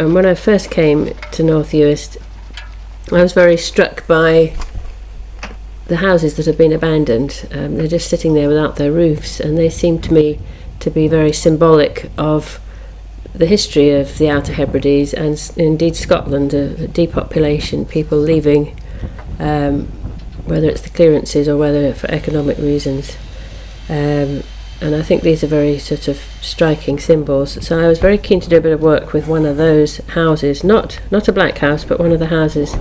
And when I first came to North Uist, I was very struck by the houses that have been abandoned. They're just sitting there without their roofs, and they seem to me to be very symbolic of the history of the Outer Hebrides and indeed Scotland, depopulation, people leaving, whether it's the clearances or whether for economic reasons. And I think these are very sort of striking symbols. So I was very keen to do a bit of work with one of those houses, not a black house, but one of the houses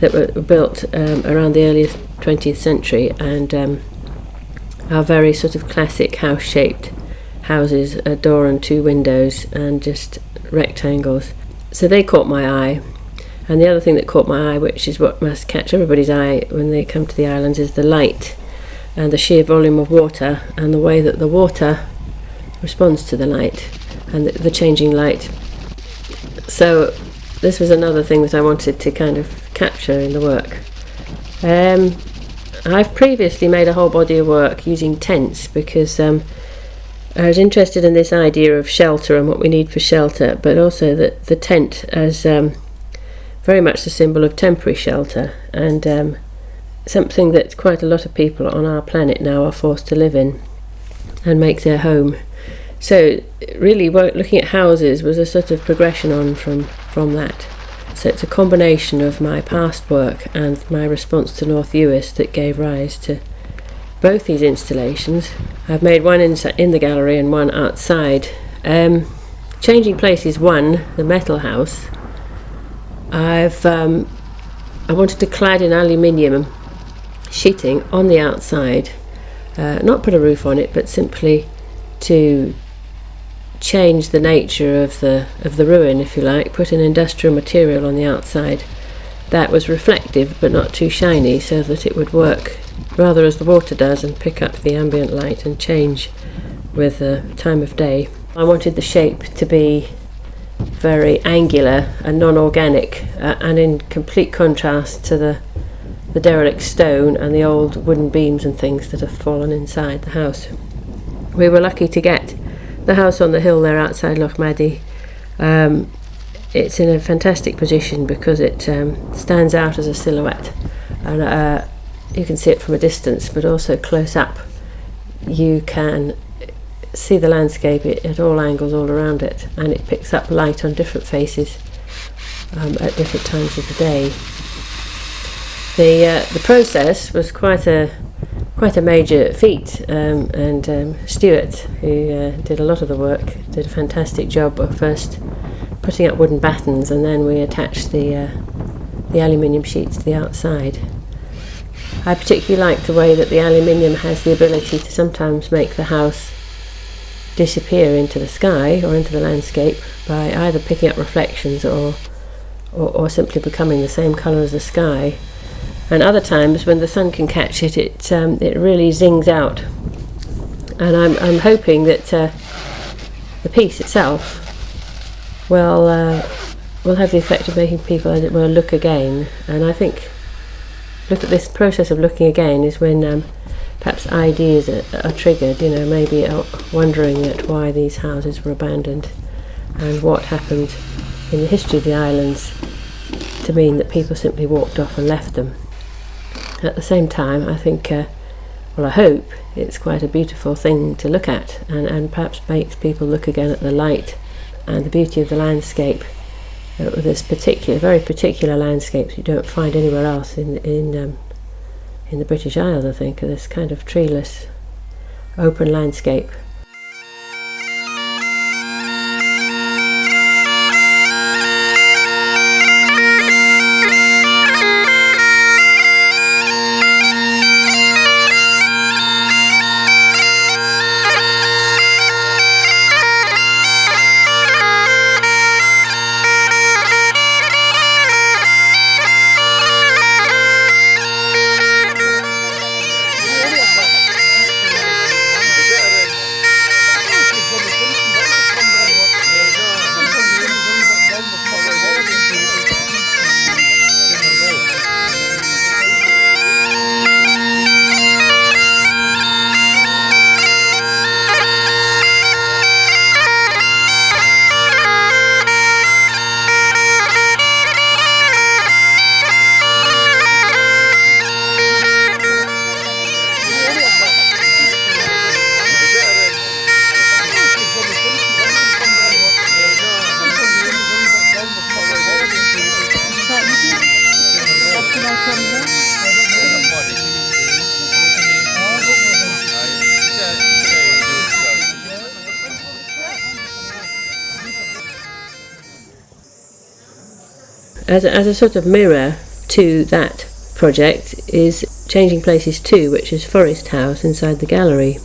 that were built around the early 20th century and are very sort of classic house-shaped houses, a door and two windows and just rectangles. So they caught my eye. And the other thing that caught my eye, which is what must catch everybody's eye when they come to the islands, is the light and the sheer volume of water and the way that the water responds to the light and the changing light. So this was another thing that I wanted to kind of capture in the work. I've previously made a whole body of work using tents because I was interested in this idea of shelter and what we need for shelter, but also that the tent as very much the symbol of temporary shelter and something that quite a lot of people on our planet now are forced to live in and make their home. So really looking at houses was a sort of progression on from that. So it's a combination of my past work and my response to North Uist that gave rise to both these installations. I've made one in the gallery and one outside. Changing Places 1, the metal house, I wanted to clad in aluminium sheeting on the outside, not put a roof on it, but simply to change the nature of the ruin, if you like, put an industrial material on the outside that was reflective but not too shiny, so that it would work rather as the water does and pick up the ambient light and change with the time of day. I wanted the shape to be very angular and non-organic and in complete contrast to the derelict stone and the old wooden beams and things that have fallen inside the house. We were lucky to get the house on the hill there outside Loch Maddy. It's in a fantastic position because it stands out as a silhouette, and you can see it from a distance, but also close up you can see the landscape at all angles all around it, and it picks up light on different faces at different times of the day. The process was quite a major feat, and Stuart, who did a lot of the work, did a fantastic job of first putting up wooden battens, and then we attached the aluminium sheets to the outside. I particularly like the way that the aluminium has the ability to sometimes make the house disappear into the sky or into the landscape by either picking up reflections or simply becoming the same colour as the sky. And other times when the sun can catch it, it really zings out. And I'm hoping that the piece itself will have the effect of making people, as it were, look again. And I think look at this process of looking again is when perhaps ideas are triggered. Maybe wondering at why these houses were abandoned and what happened in the history of the islands to mean that people simply walked off and left them. At the same time, I think, I hope it's quite a beautiful thing to look at, and perhaps makes people look again at the light and the beauty of the landscape. This very particular landscapes you don't find anywhere else in the British Isles. I think this kind of treeless, open landscape. as a sort of mirror to that project is Changing Places 2, which is Forest House inside the gallery,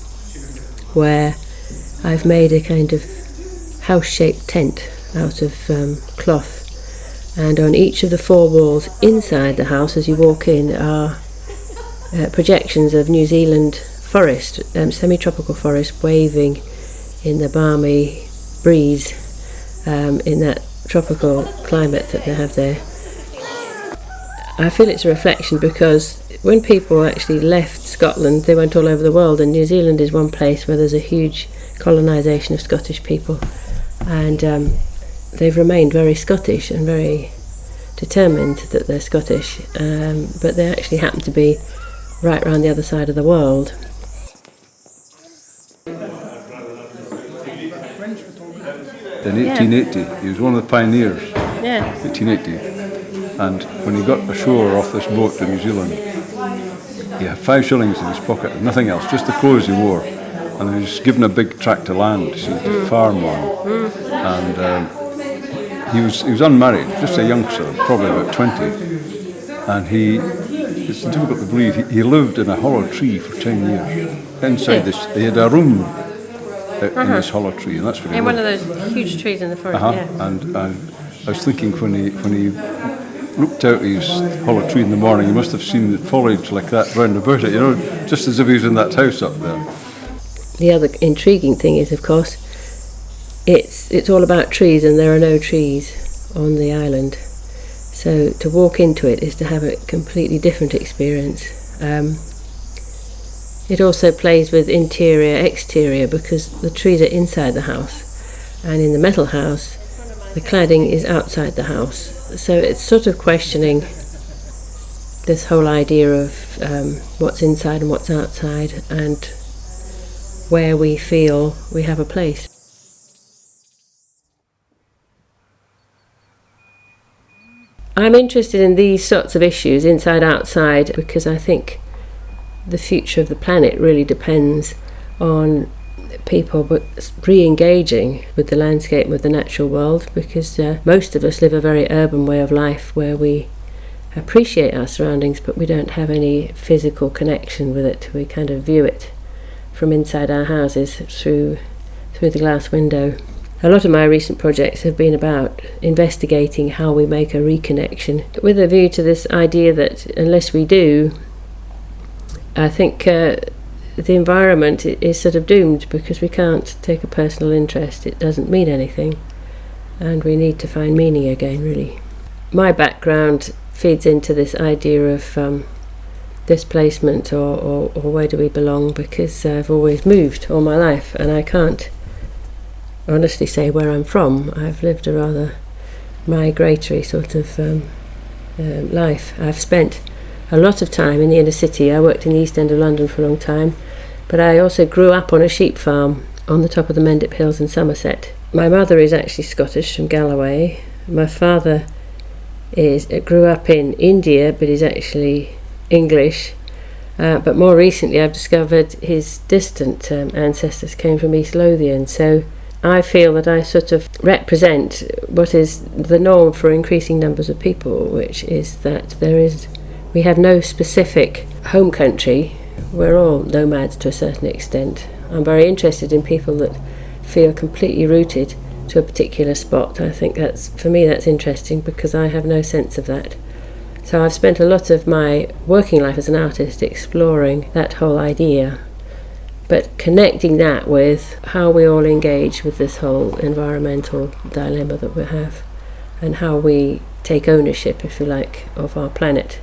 where I've made a kind of house-shaped tent out of cloth, and on each of the 4 walls inside the house as you walk in are projections of New Zealand forest, semi-tropical forest, waving in the balmy breeze in that tropical climate that they have there. I feel it's a reflection because when people actually left Scotland, they went all over the world, and New Zealand is one place where there's a huge colonisation of Scottish people, and they've remained very Scottish and very determined that they're Scottish, but they actually happen to be right round the other side of the world. In 1880, he was one of the pioneers. Yeah. 1880. And when he got ashore off this boat to New Zealand, he had 5 shillings in his pocket, nothing else, just the clothes he wore. And he was given a big tract of land to farm on. And he was unmarried, just a youngster, probably about 20. And it's difficult to believe, he lived in a hollow tree for 10 years. Inside this, he had a room in this hollow tree, and that's what he in lived. one of those huge trees in the forest. Yeah. And I was thinking when he looked out his hollow tree in the morning, he must have seen the foliage like that round about it, just as if he was in that house up there. The other intriguing thing is, of course, it's all about trees, and there are no trees on the island. So to walk into it is to have a completely different experience. It also plays with interior, exterior, because the trees are inside the house, and in the metal house, the cladding is outside the house. So it's sort of questioning this whole idea of what's inside and what's outside, and where we feel we have a place. I'm interested in these sorts of issues, inside, outside, because I think the future of the planet really depends on people re-engaging with the landscape, with the natural world, because most of us live a very urban way of life where we appreciate our surroundings but we don't have any physical connection with it. We kind of view it from inside our houses through the glass window. A lot of my recent projects have been about investigating how we make a reconnection, with a view to this idea that unless we do, I think the environment is sort of doomed, because we can't take a personal interest. It doesn't mean anything, and we need to find meaning again, really. My background feeds into this idea of displacement or where do we belong, because I've always moved all my life, and I can't honestly say where I'm from. I've lived a rather migratory sort of life. I've spent a lot of time in the inner city. I worked in the East End of London for a long time, but I also grew up on a sheep farm on the top of the Mendip Hills in Somerset. My mother is actually Scottish, from Galloway. My father grew up in India, but is actually English. But more recently I've discovered his distant ancestors came from East Lothian. So I feel that I sort of represent what is the norm for increasing numbers of people, which is that we have no specific home country. We're all nomads to a certain extent. I'm very interested in people that feel completely rooted to a particular spot. I think for me that's interesting, because I have no sense of that. So I've spent a lot of my working life as an artist exploring that whole idea, but connecting that with how we all engage with this whole environmental dilemma that we have, and how we take ownership, if you like, of our planet.